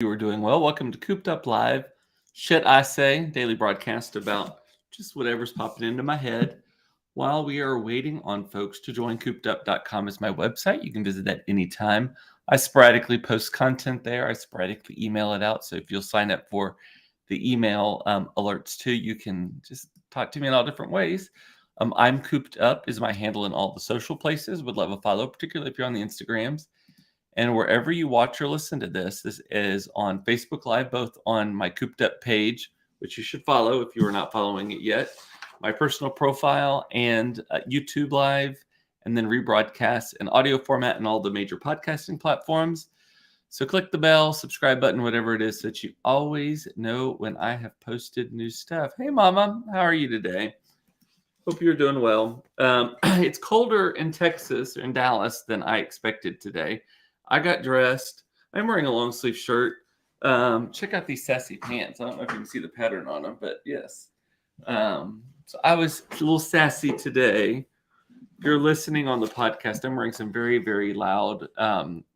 You are doing well. Welcome to Cooped Up Live. Shit I Say, daily broadcast about just whatever's popping into my head while we are waiting on folks to join. CoopedUp.com is my website. You can visit that anytime. I sporadically post content there. I sporadically email it out. So if you'll sign up for the email alerts too, you can just talk to me in all different ways. I'm Cooped Up is my handle in all the social places. Would love a follow, particularly if you're on the Instagrams. And wherever you watch or listen to this is on Facebook Live, both on my Cooped Up page, which you should follow if you are not following it yet, my personal profile, and YouTube Live, and then rebroadcasts in audio format and all the major podcasting platforms. So click the bell, subscribe button, whatever it is, so that you always know when I have posted new stuff. Hey, Mama, how are you today? Hope you're doing well. It's colder in Texas or in Dallas than I expected today. I got dressed. I'm wearing a long sleeve shirt. Check out these sassy pants. I don't know if you can see the pattern on them, but yes. So I was a little sassy today. If you're listening on the podcast, I'm wearing some very, very loud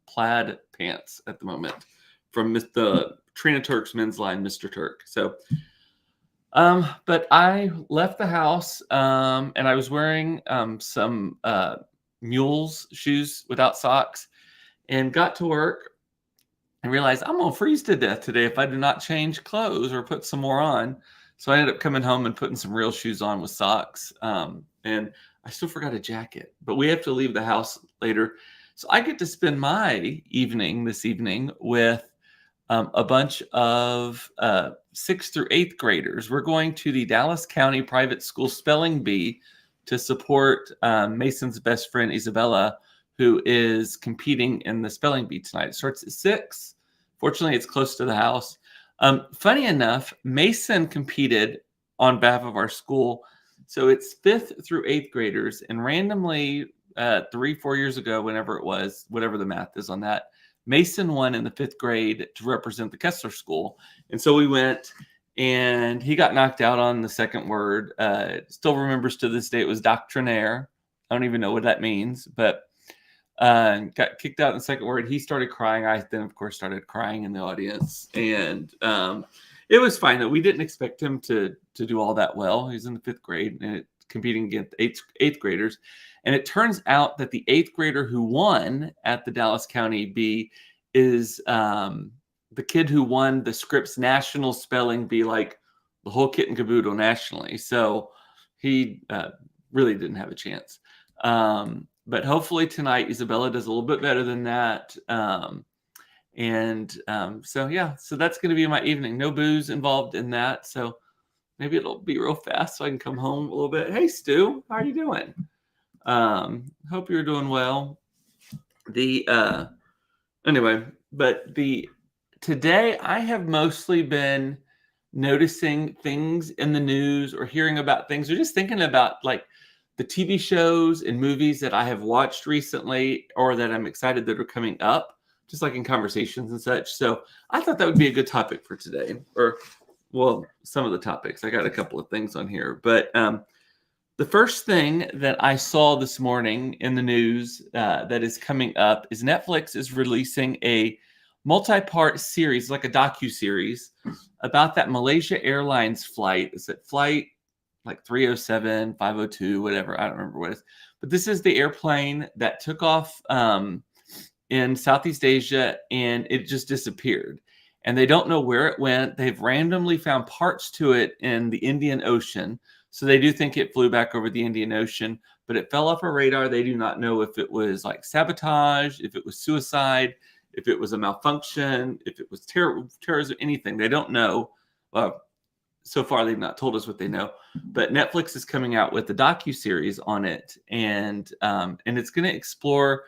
plaid pants at the moment from the Trina Turk's men's line, Mr. Turk. So, but I left the house and I was wearing some mules shoes without socks. And got to work and realized I'm going to freeze to death today if I do not change clothes or put some more on. So I ended up coming home and putting some real shoes on with socks. And I still forgot a jacket, but we have to leave the house later. So I get to spend my evening this evening with a bunch of 6th through 8th graders. We're going to the Dallas County Private School Spelling Bee to support Mason's best friend, Isabella, who is competing in the spelling bee tonight. It starts at 6. Fortunately, it's close to the house. Funny enough, Mason competed on behalf of our school. So it's 5th through 8th graders. And randomly, 3-4 years ago, whenever it was, whatever the math is on that, Mason won in the 5th grade to represent the Kessler School. And so we went, and he got knocked out on the second word. Still remembers to this day, it was doctrinaire. I don't even know what that means, but got kicked out in the second word. He started crying. I then, of course, started crying in the audience. And it was fine, though. We didn't expect him to do all that well. He's in the 5th grade and competing against eighth graders. And it turns out that the 8th grader who won at the Dallas County Bee is the kid who won the Scripps National Spelling Bee, like the whole kit and caboodle nationally. So he really didn't have a chance. But hopefully tonight, Isabella does a little bit better than that. So that's going to be my evening. No booze involved in that. So maybe it'll be real fast so I can come home a little bit. Hey, Stu, how are you doing? Hope you're doing well. Today I have mostly been noticing things in the news or hearing about things or just thinking about like the TV shows and movies that I have watched recently or that I'm excited that are coming up, just like in conversations and such. So I thought that would be a good topic for today, or, well, some of the topics. I got a couple of things on here. But the first thing that I saw this morning in the news that is coming up is Netflix is releasing a multi-part series, like a docu-series, about that Malaysia Airlines flight. It's that flight like 307, 502, whatever. I don't remember what it is. But this is the airplane that took off in Southeast Asia, and it just disappeared. And they don't know where it went. They've randomly found parts to it in the Indian Ocean. So they do think it flew back over the Indian Ocean, but it fell off a radar. They do not know if it was like sabotage, if it was suicide, if it was a malfunction, if it was terrorism, anything. They don't know. So far, they've not told us what they know, but Netflix is coming out with a docu-series on it, and it's going to explore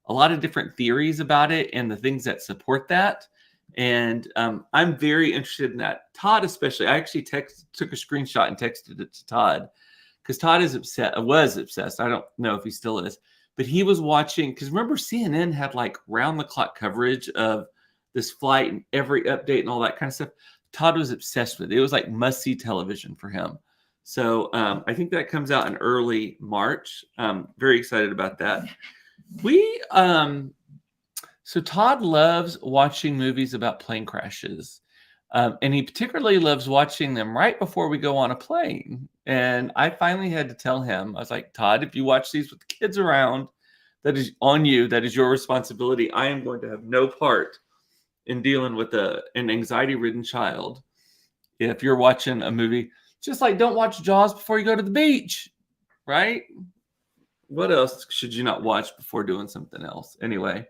a lot of different theories about it and the things that support that. And I'm very interested in that. Todd, especially, I actually took a screenshot and texted it to Todd because Todd was obsessed. I don't know if he still is, but he was watching because remember CNN had like round the clock coverage of this flight and every update and all that kind of stuff. Todd was obsessed with it. It was like must-see television for him. So I think that comes out in early March. Very excited about that. So Todd loves watching movies about plane crashes. And he particularly loves watching them right before we go on a plane. And I finally had to tell him, I was like, Todd, if you watch these with the kids around, that is on you. That is your responsibility. I am going to have no part in dealing with an anxiety-ridden child. If you're watching a movie, just like don't watch Jaws before you go to the beach, right? What else should you not watch before doing something else? Anyway,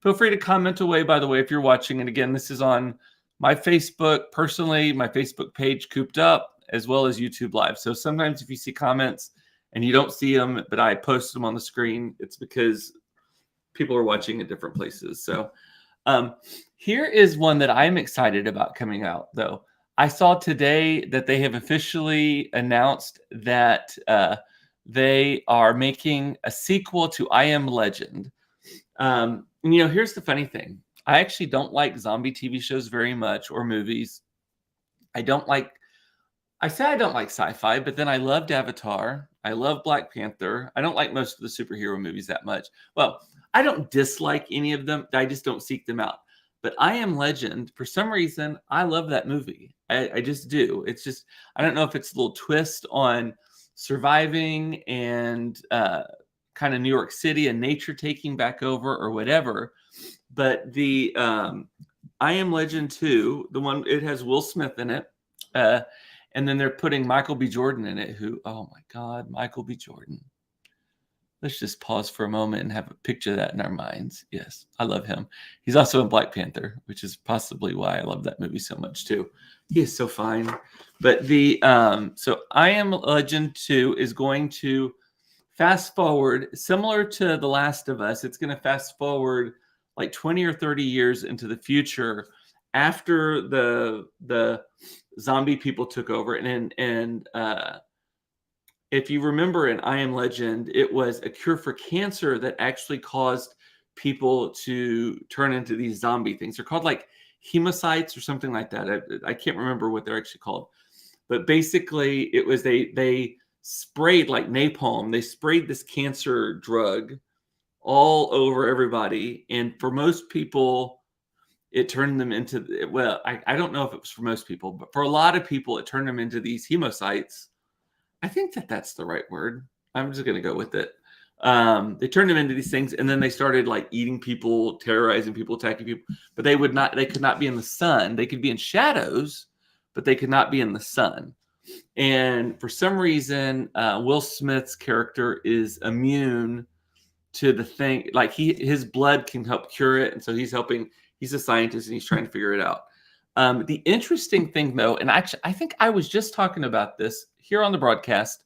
feel free to comment away, by the way, if you're watching. And again, this is on my Facebook, personally, my Facebook page, Cooped Up, as well as YouTube Live. So sometimes if you see comments and you don't see them, but I post them on the screen, it's because people are watching at different places. So here is one that I'm excited about coming out, though. I saw today that they have officially announced that they are making a sequel to I Am Legend. And, here's the funny thing. I actually don't like zombie TV shows very much or movies. I say I don't like sci-fi, but then I loved Avatar. I love Black Panther. I don't like most of the superhero movies that much. Well, I don't dislike any of them. I just don't seek them out. But I Am Legend, for some reason, I love that movie. I just do. It's just, I don't know if it's a little twist on surviving and kind of New York City and nature taking back over or whatever. But the I Am Legend 2, the one, it has Will Smith in it. And then they're putting Michael B. Jordan in it, who, oh my God, Michael B. Jordan. Let's just pause for a moment and have a picture of that in our minds. Yes, I love him. He's also in Black Panther, which is possibly why I love that movie so much too. He is so fine. But so I Am Legend 2 is going to fast forward, similar to The Last of Us. It's going to fast forward like 20 or 30 years into the future after the zombie people took over. And if you remember in I Am Legend, it was a cure for cancer that actually caused people to turn into these zombie things. They're called like hemocytes or something like that. I can't remember what they're actually called. But basically, it was they sprayed like napalm. They sprayed this cancer drug all over everybody. And for most people, it turned them into, well, I don't know if it was for most people, but for a lot of people, it turned them into these hemocytes. I think that's the right word. I'm just going to go with it. They turned them into these things, and then they started like eating people, terrorizing people, attacking people. But they could not be in the sun. They could be in shadows, but they could not be in the sun. And for some reason, Will Smith's character is immune to the thing. Like his blood can help cure it, and so he's helping. He's a scientist, and he's trying to figure it out. The interesting thing, though, and actually, I think I was just talking about this here on the broadcast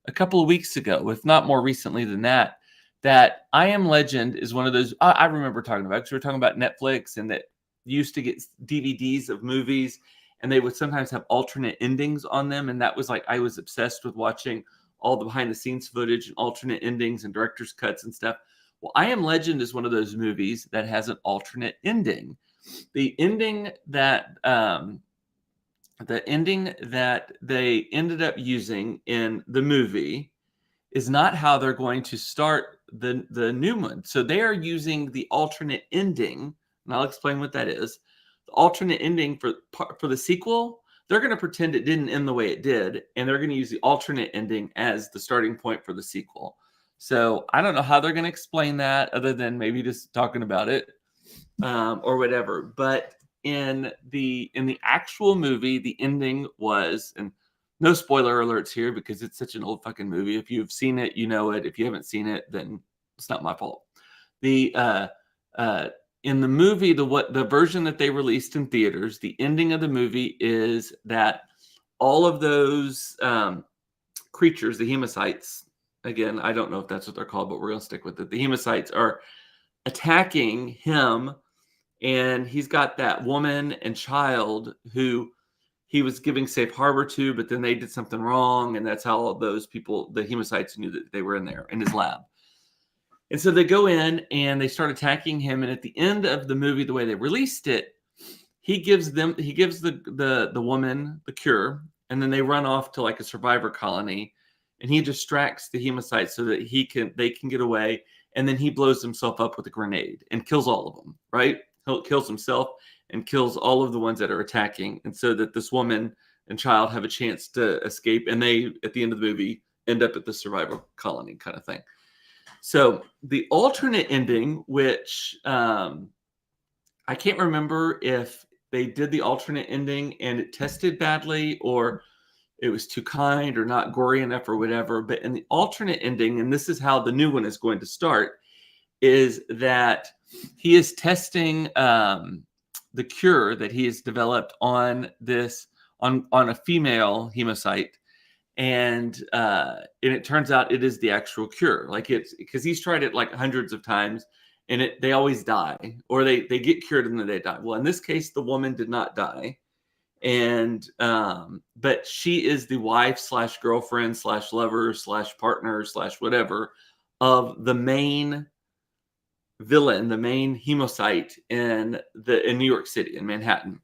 a couple of weeks ago, if not more recently than that, that I Am Legend is one of those I remember talking about, because we were talking about Netflix and that used to get DVDs of movies and they would sometimes have alternate endings on them. And that was like, I was obsessed with watching all the behind the scenes footage and alternate endings and director's cuts and stuff. Well, I Am Legend is one of those movies that has an alternate ending. The ending that they ended up using in the movie is not how they're going to start the new one. So they are using the alternate ending, and I'll explain what that is. The alternate ending for the sequel, they're going to pretend it didn't end the way it did, and they're going to use the alternate ending as the starting point for the sequel. So I don't know how they're going to explain that other than maybe just talking about it or whatever. But in the actual movie, the ending was, and no spoiler alerts here because it's such an old fucking movie. If you've seen it, you know it. If you haven't seen it, then it's not my fault. In the movie, the version that they released in theaters, the ending of the movie is that all of those creatures, the hemocytes, again, I don't know if that's what they're called, but we're going to stick with it. The hemocytes are attacking him, and he's got that woman and child who he was giving safe harbor to, but then they did something wrong, and that's how all those people, the hemocytes, knew that they were in there in his lab. And so they go in and they start attacking him, and at the end of the movie, the way they released it, he gives the woman the cure, and then they run off to like a survivor colony, and he distracts the hemocytes so that they can get away. and then he blows himself up with a grenade and kills all of them, right? He kills himself and kills all of the ones that are attacking, and so that this woman and child have a chance to escape, and they, at the end of the movie, end up at the survivor colony kind of thing. So the alternate ending, which I can't remember if they did the alternate ending and it tested badly, or it was too kind or not gory enough or whatever. But in the alternate ending, and this is how the new one is going to start, is that he is testing the cure that he has developed on a female hemocyte. And it turns out it is the actual cure. Like, it's because he's tried it like hundreds of times, and they always die, or they get cured and then they die. Well, in this case, the woman did not die, and but she is the wife slash girlfriend slash lover slash partner slash whatever of the main villain, the main hemocyte in New York City, in Manhattan.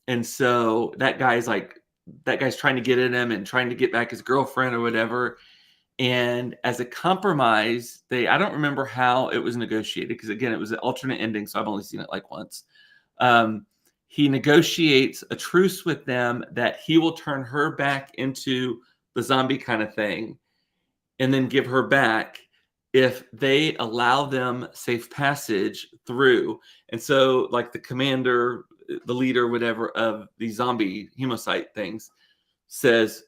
And so that guy's trying to get at him and trying to get back his girlfriend or whatever. And as a compromise, I don't remember how it was negotiated, because again, it was an alternate ending, so I've only seen it like once. He negotiates a truce with them that he will turn her back into the zombie kind of thing, and then give her back if they allow them safe passage through. And so, like, the commander, the leader, whatever, of the zombie hemocyte things says,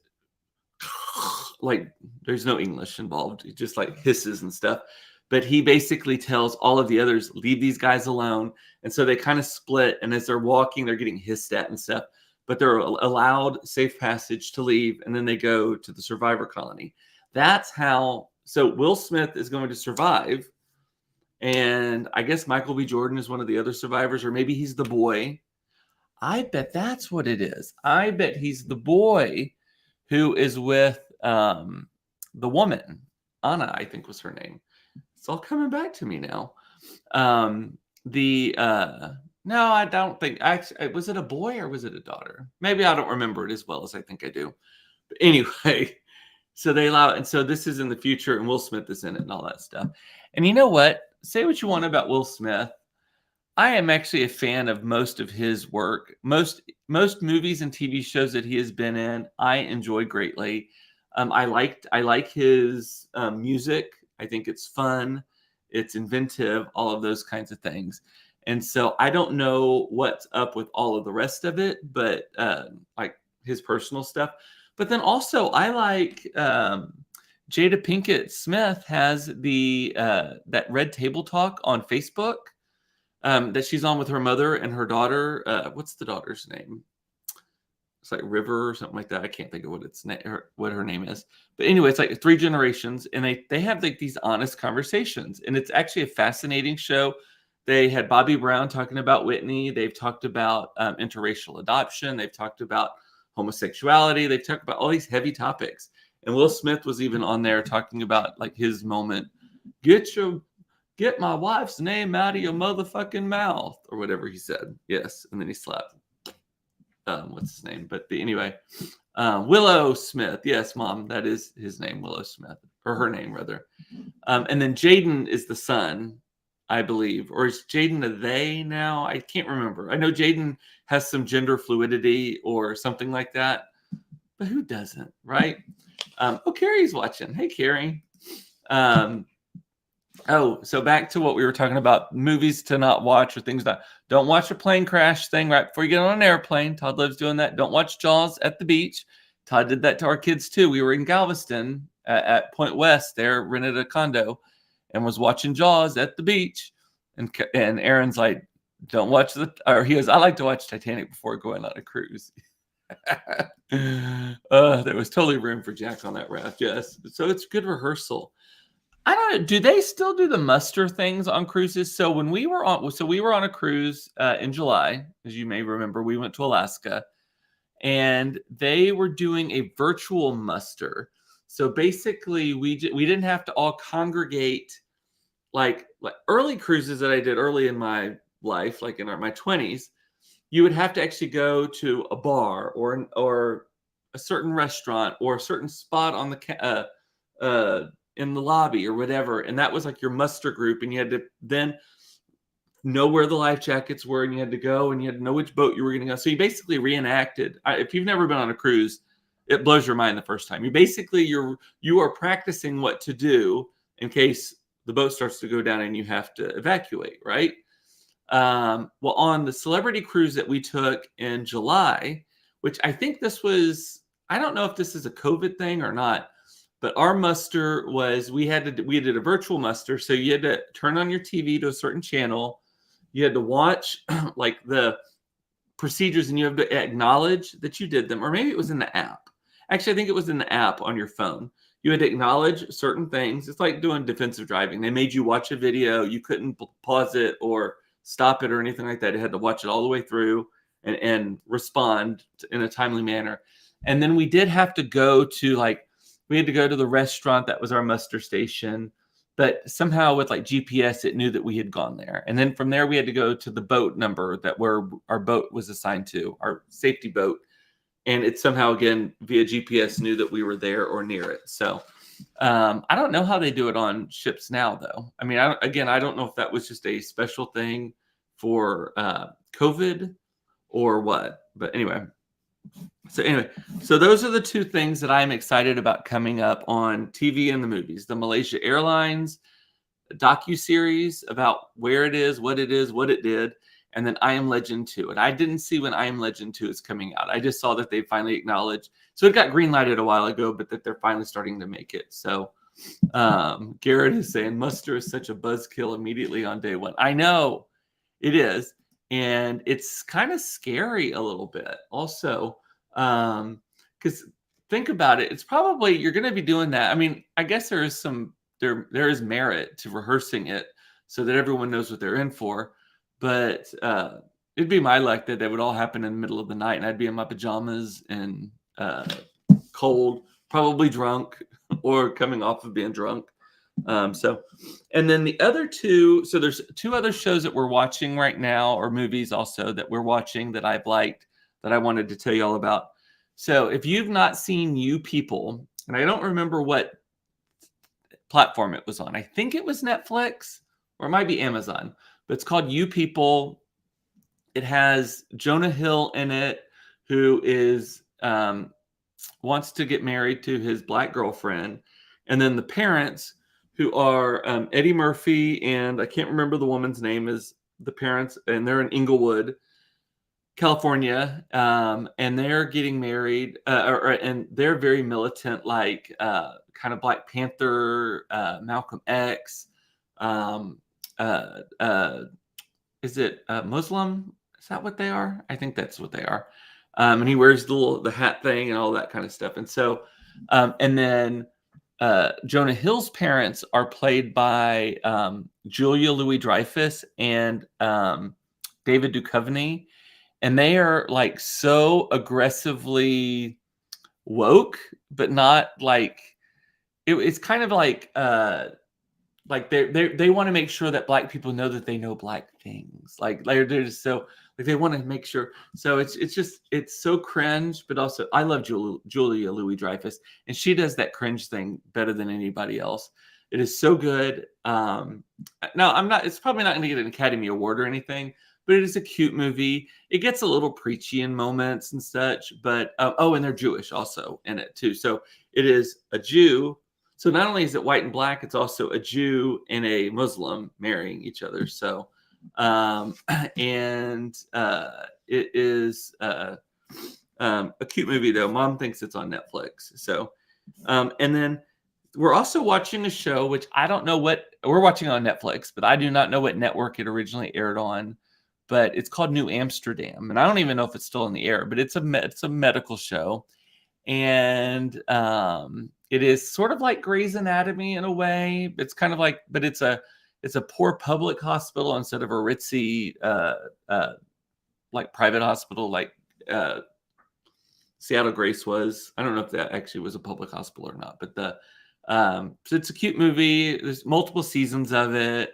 like, there's no English involved. He just like hisses and stuff. But he basically tells all of the others, leave these guys alone. And so they kind of split. And as they're walking, they're getting hissed at and stuff. But they're allowed safe passage to leave. And then they go to the survivor colony. That's how. So Will Smith is going to survive. And I guess Michael B. Jordan is one of the other survivors, or maybe he's the boy. I bet that's what it is. I bet he's the boy who is with the woman. Anna, I think, was her name. It's all coming back to me now. No, I don't think. Actually, was it a boy or was it a daughter? Maybe I don't remember it as well as I think I do. But anyway, so they allow it. And so this is in the future, and Will Smith is in it and all that stuff. And you know what? Say what you want about Will Smith. I am actually a fan of most of his work. Most movies and TV shows that he has been in, I enjoy greatly. I like his music. I think it's fun, it's inventive, all of those kinds of things. And so I don't know what's up with all of the rest of it, but like his personal stuff. But then also I like Jada Pinkett Smith has the that Red Table Talk on Facebook. That she's on with her mother and her daughter. What's the daughter's name? It's like River or something like that. I can't think of what her name is. But anyway, it's like 3 generations, and they have like these honest conversations, and it's actually a fascinating show. They had Bobby Brown talking about Whitney. They've talked about interracial adoption. They've talked about homosexuality. They've talked about all these heavy topics. And Will Smith was even on there talking about like his moment. Get my wife's name out of your motherfucking mouth, or whatever he said. Yes. And then he slapped, what's his name? But anyway, Willow Smith. Yes, Mom, that is his name, Willow Smith, or her name rather. And then Jaden is the son, I believe, or is Jaden a they now? I can't remember. I know Jaden has some gender fluidity or something like that, but who doesn't, right? Oh, Carrie's watching. Hey, Carrie. Oh, so back to what we were talking about, movies to not watch or things that don't watch a plane crash thing right before you get on an airplane. Todd loves doing that. Don't watch Jaws at the beach. Todd did that to our kids too. We were in Galveston at Point West there, rented a condo, and was watching Jaws at the beach. And Aaron's like, don't watch he goes, I like to watch Titanic before going on a cruise. There was totally room for Jack on that raft. Yes. So it's good rehearsal. I don't know. Do they still do the muster things on cruises? So we were on a cruise in July, as you may remember. We went to Alaska, and they were doing a virtual muster. So basically, we didn't have to all congregate like early cruises that I did early in my life, like in my 20s. You would have to actually go to a bar or a certain restaurant or a certain spot on the in the lobby or whatever. And that was like your muster group. And you had to then know where the life jackets were, and you had to go, and you had to know which boat you were going to go. So you basically reenacted. If you've never been on a cruise, it blows your mind the first time. You are practicing what to do in case the boat starts to go down and you have to evacuate, right? Well, on the celebrity cruise that we took in July, which I think this was, I don't know if this is a COVID thing or not, but our muster was we did a virtual muster, so you had to turn on your TV to a certain channel. You had to watch like the procedures, and you have to acknowledge that you did them, or maybe it was in the app. Actually, I think it was in the app on your phone. You had to acknowledge certain things. It's like doing defensive driving. They made you watch a video. You couldn't pause it or stop it or anything like that. You had to watch it all the way through and respond in a timely manner. And then we did have to go to we had to go to the restaurant that was our muster station, but somehow with like GPS, it knew that we had gone there. And then from there, we had to go to the boat number that where our boat was assigned to, our safety boat. And it somehow, again, via GPS, knew that we were there or near it. So I don't know how they do it on ships now, though. I mean, I don't know if that was just a special thing for COVID or what. But anyway, so those are the two things that I'm excited about coming up on TV and the movies. The Malaysia Airlines docuseries about where it is, what it did. And then I Am Legend 2. And I didn't see when I Am Legend 2 is coming out. I just saw that they finally acknowledged. So it got green-lighted a while ago, but that they're finally starting to make it. So Garrett is saying, muster is such a buzzkill immediately on day one. I know it is. And it's kind of scary a little bit also. Because think about it. It's probably, you're going to be doing that. I mean, I guess there is merit to rehearsing it so that everyone knows what they're in for. But it'd be my luck that would all happen in the middle of the night, and I'd be in my pajamas and cold, probably drunk, or coming off of being drunk. And then the other two, so there's two other shows that we're watching right now, or movies also that we're watching that I've liked that I wanted to tell you all about. So if you've not seen You People, and I don't remember what platform it was on, I think it was Netflix or it might be Amazon. But it's called You People. It has Jonah Hill in it, who is wants to get married to his black girlfriend. And then the parents, who are Eddie Murphy, and I can't remember the woman's name, is the parents, and they're in Inglewood, California, and they're getting married, and they're very militant, like kind of Black Panther, Malcolm X, is it Muslim? Is that what they are? I think that's what they are. And he wears the hat thing and all that kind of stuff. And so, and then Jonah Hill's parents are played by Julia Louis-Dreyfus and David Duchovny, and they are like so aggressively woke, but not like it's kind of like they want to make sure that Black people know that they know Black things. Like they're just so like they want to make sure. So it's so cringe, but also I love Julia Louis-Dreyfus, and she does that cringe thing better than anybody else. It is so good. No, it's probably not going to get an Academy Award or anything, but it is a cute movie. It gets a little preachy in moments and such, but and they're Jewish also in it too. So it is a Jew. So not only is it white and Black, it's also a Jew and a Muslim marrying each other. So, it is a cute movie though. Mom thinks it's on Netflix. So, and then we're also watching a show, which I don't know what we're watching on Netflix, but I do not know what network it originally aired on, but it's called New Amsterdam. And I don't even know if it's still in the air, but it's a medical show. And it is sort of like Grey's Anatomy in a way. It's kind of like, but it's a poor public hospital instead of a ritzy like private hospital like Seattle Grace was. I don't know if that actually was a public hospital or not, but so it's a cute movie. There's multiple seasons of it.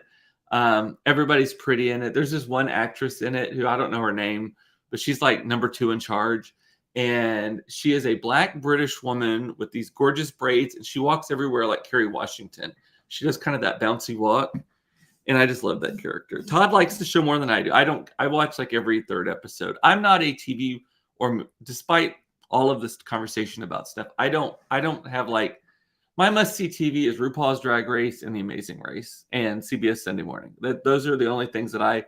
Everybody's pretty in it. There's this one actress in it who I don't know her name, but she's like number 2 in charge. And she is a Black British woman with these gorgeous braids, and she walks everywhere like Kerry Washington. She does kind of that bouncy walk, and I just love that character. Todd likes the show more than I do. I watch like every third episode. I'm not a TV, or despite all of this conversation about stuff, I don't have like, my must-see TV is RuPaul's Drag Race and The Amazing Race and CBS Sunday Morning. Those are the only things that I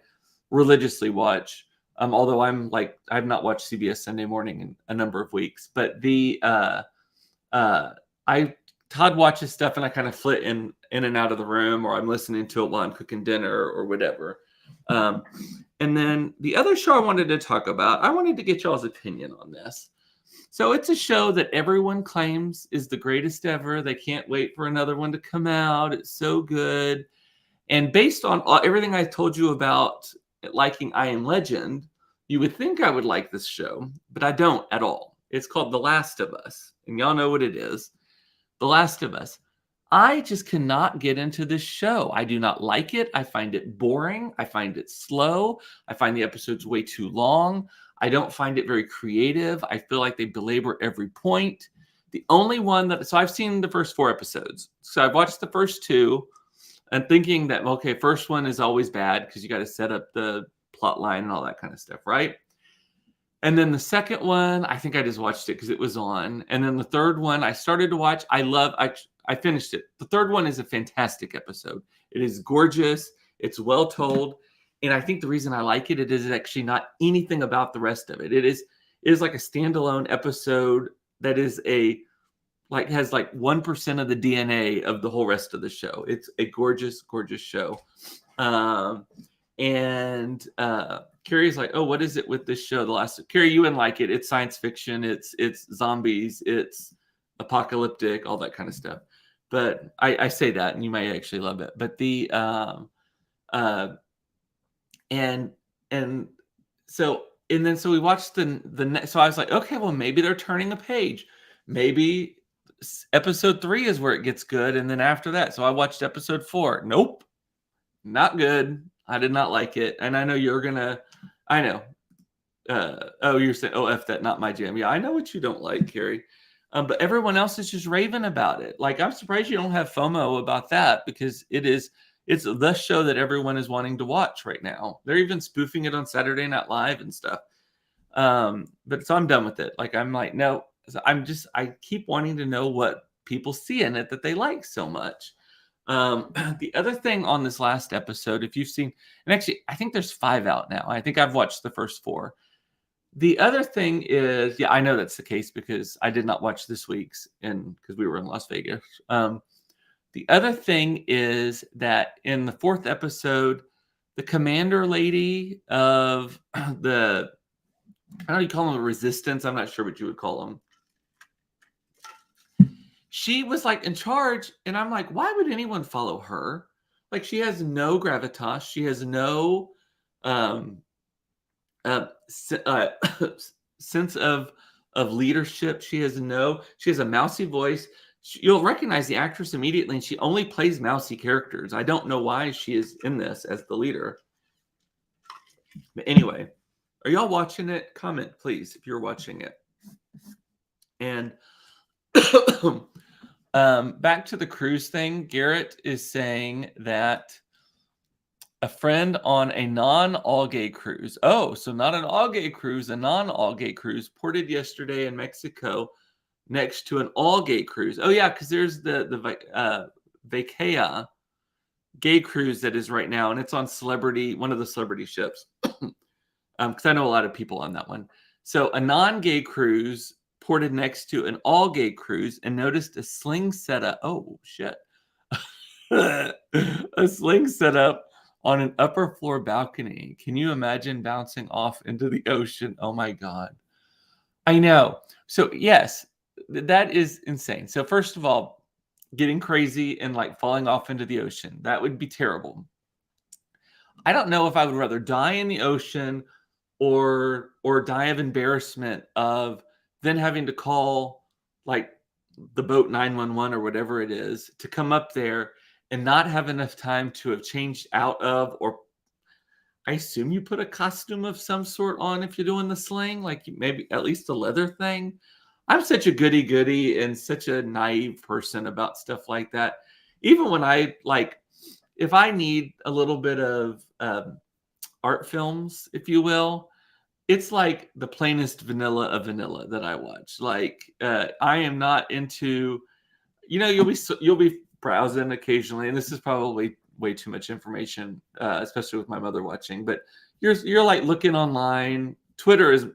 religiously watch. Although I've not watched CBS Sunday Morning in a number of weeks, but Todd watches stuff and I kind of flit in and out of the room, or I'm listening to it while I'm cooking dinner or whatever. And then the other show I wanted to talk about, I wanted to get y'all's opinion on this. So it's a show that everyone claims is the greatest ever. They can't wait for another one to come out. It's so good. And based on everything I told you about liking I Am Legend, you would think I would like this show, but I don't at all. It's called The Last of Us, and y'all know what it is. The Last of Us. I just cannot get into this show. I do not like it. I find it boring. I find it slow. I find the episodes way too long. I don't find it very creative. I feel like they belabor every point. The only one so I've seen the first 4 episodes. So I've watched the first 2 and thinking that, okay, first one is always bad because you got to set up the plot line and all that kind of stuff, right? And then the second one, I think I just watched it because it was on. And then the third one I started to watch. I finished it. The third one is a fantastic episode. It is gorgeous. It's well told. And I think the reason I like it is actually not anything about the rest of it. It is like a standalone episode that is has like 1% of the DNA of the whole rest of the show. It's a gorgeous, gorgeous show. Carrie's like, oh, what is it with this show? Carrie, you wouldn't like it. It's science fiction. It's zombies. It's apocalyptic, all that kind of stuff. But I say that, and you might actually love it. But so we watched so I was like, okay, well, maybe they're turning a page. Maybe episode 3 is where it gets good, and then after that, so I watched episode 4. Nope, not good. I did not like it, and I know you're gonna. I know. You're saying, oh, F that, not my jam. Yeah, I know what you don't like, Carrie. But everyone else is just raving about it. Like, I'm surprised you don't have FOMO about that, because it's the show that everyone is wanting to watch right now. They're even spoofing it on Saturday Night Live and stuff. But so I'm done with it. Like, I'm like, no, I keep wanting to know what people see in it that they like so much. The other thing on this last episode, if you've seen, and actually, I think there's 5 out now. I think I've watched the first 4. The other thing is, yeah, I know that's the case because I did not watch this week's because we were in Las Vegas. The other thing is that in the 4th episode, the commander lady of the, I don't know, you call them the resistance. I'm not sure what you would call them. She was like in charge, and I'm like, why would anyone follow her? Like, she has no gravitas. She has no sense of leadership. She has a mousy voice. You'll recognize the actress immediately, and she only plays mousy characters. I don't know why she is in this as the leader. But anyway, are y'all watching it? Comment, please, if you're watching it. And back to the cruise thing, Garrett is saying that a friend on a non-all-gay cruise. Oh, so not an all-gay cruise, a non-all-gay cruise ported yesterday in Mexico next to an all-gay cruise. Oh, yeah, because there's the Vacaya gay cruise that is right now, and it's on one of the celebrity ships. Because I know a lot of people on that one. So a non-gay cruise ported next to an all-gay cruise and noticed a sling setup. Oh, shit. A sling setup on an upper floor balcony. Can you imagine bouncing off into the ocean? Oh my God. I know. So yes, that is insane. So first of all, getting crazy and like falling off into the ocean, that would be terrible. I don't know if I would rather die in the ocean or die of embarrassment of then having to call like the boat 911 or whatever it is to come up there and not have enough time to have changed out of, or I assume you put a costume of some sort on if you're doing the sling, like maybe at least a leather thing. I'm such a goody goody and such a naive person about stuff like that. Even when I like, if I need a little bit of art films, if you will, it's like the plainest vanilla of vanilla that I watch. Like, I am not into, you'll be browsing occasionally, and this is probably way too much information, especially with my mother watching. But you're like looking online. Twitter's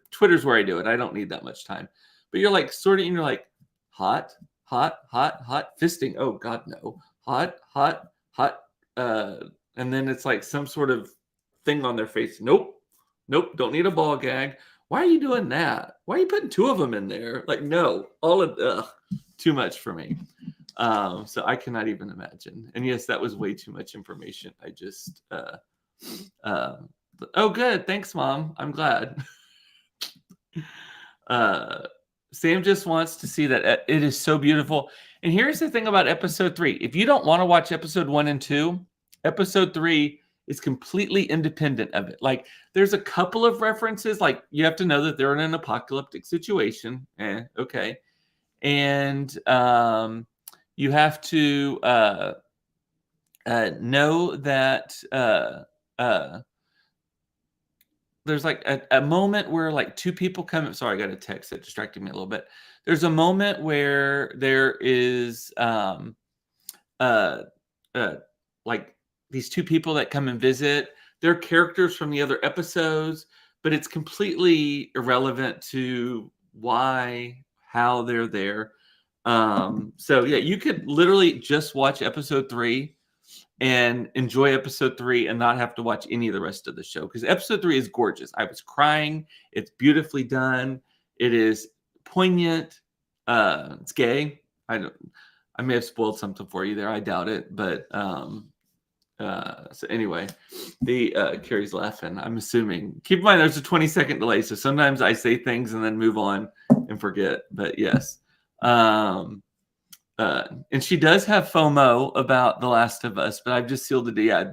where I do it. I don't need that much time. But you're like sorting, and you're like hot, hot, hot, hot, fisting. Oh God, no, hot, hot, hot. And then it's like some sort of thing on their face. Nope, nope, don't need a ball gag. Why are you doing that? Why are you putting two of them in there? Like, no, all of too much for me. So I cannot even imagine. And yes, that was way too much information. I just, oh, good. Thanks, Mom. I'm glad. Sam just wants to see that it is so beautiful. And here's the thing about episode 3. If you don't want to watch episode 1 and 2, episode 3 is completely independent of it. Like, there's a couple of references. Like, you have to know that they're in an apocalyptic situation. Okay. And you have to know that there's like a moment where like two people come. Sorry, I got a text that distracted me a little bit. There's a moment where there is like these two people that come and visit. They're characters from the other episodes, but it's completely irrelevant to how they're there. So yeah, you could literally just watch episode 3 and enjoy episode 3 and not have to watch any of the rest of the show, because episode 3 is gorgeous. I was crying. It's beautifully done. It is poignant. It's gay. I may have spoiled something for you there. I doubt it, but so anyway, Carrie's laughing. I'm assuming. Keep in mind, there's a 20-second delay, so sometimes I say things and then move on and forget. But yes. And she does have FOMO about The Last of Us, but I've just sealed the deal. Yeah,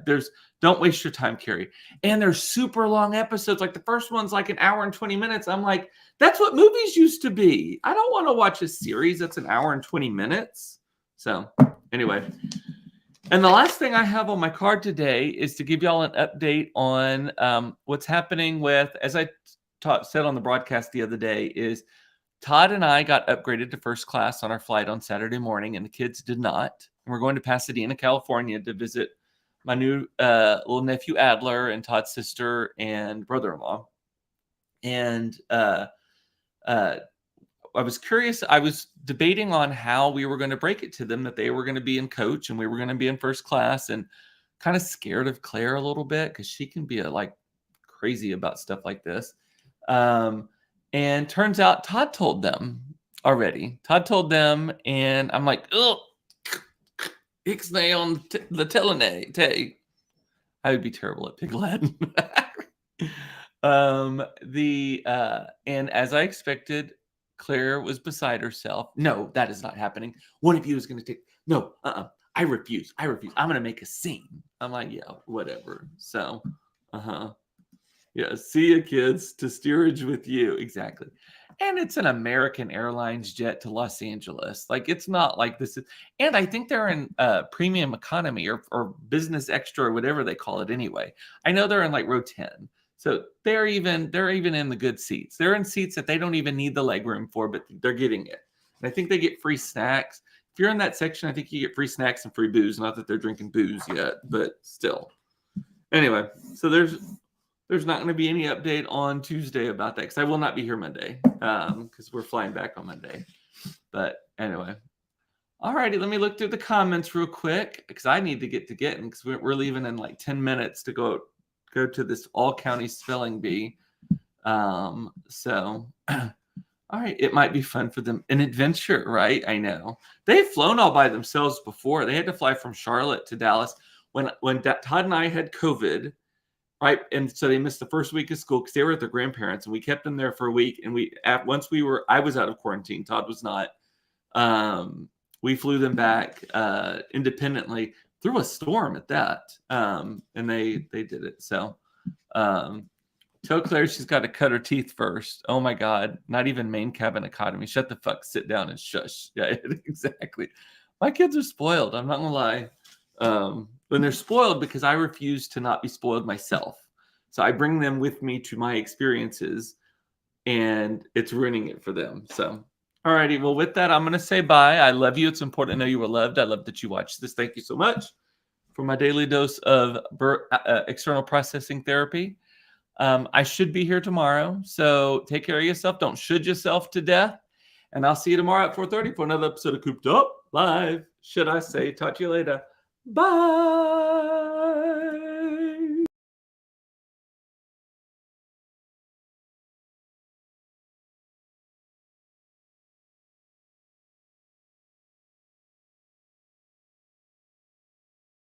don't waste your time, Carrie. And they're super long episodes. Like the first one's like an hour and 20 minutes. I'm like, that's what movies used to be. I don't want to watch a series that's an hour and 20 minutes. So anyway, and the last thing I have on my card today is to give y'all an update on what's happening with, as I said on the broadcast the other day, is Todd and I got upgraded to first class on our flight on Saturday morning, and the kids did not. And we're going to Pasadena, California to visit my new little nephew Adler and Todd's sister and brother-in-law. And I was curious. I was debating on how we were going to break it to them that they were going to be in coach and we were going to be in first class, and kind of scared of Claire a little bit because she can be like crazy about stuff like this. And turns out Todd told them already. Todd told them, and I'm like, oh, Ixnay on the Telenay. I would be terrible at Pig Latin. And as I expected, Claire was beside herself. No, that is not happening. One of you is going to take. No, I refuse. I'm going to make a scene. I'm like, yeah, whatever. So, yeah, see you, kids. To steerage with you. Exactly. And it's an American Airlines jet to Los Angeles. Like, it's not like this is. And I think they're in premium economy or business extra or whatever they call it anyway. I know they're in like row 10. So they're even in the good seats. They're in seats that they don't even need the legroom for, but they're getting it. And I think they get free snacks. If you're in that section, I think you get free snacks and free booze. Not that they're drinking booze yet, but still. Anyway, so there's not going to be any update on Tuesday about that, because I will not be here Monday, because we're flying back on Monday. But anyway. All righty, let me look through the comments real quick, because I need to get getting, because we're leaving in like 10 minutes to go to this all-county spelling bee. So, all right, it might be fun for them. An adventure, right? I know. They've flown all by themselves before. They had to fly from Charlotte to Dallas when Todd and I had COVID, right? And so they missed the first week of school because they were at their grandparents, and we kept them there for a week. And I was out of quarantine. Todd was not. We flew them back independently through a storm at that. And they did it. So Tell Claire she's got to cut her teeth first. Oh my God. Not even main cabin Shut the fuck, sit down and shush. Yeah, exactly. My kids are spoiled. I'm not going to lie. When they're spoiled because I refuse to not be spoiled myself. So I bring them with me to my experiences and it's ruining it for them. So, all righty. Well, with that, I'm going to say bye. I love you. It's important to know you were loved. I love that you watched this. Thank you so much for my daily dose of external processing therapy. I should be here tomorrow. So take care of yourself. Don't should yourself to death. And I'll see you tomorrow at 4:30 for another episode of Cooped Up Live. Should I say, talk to you later. Bye.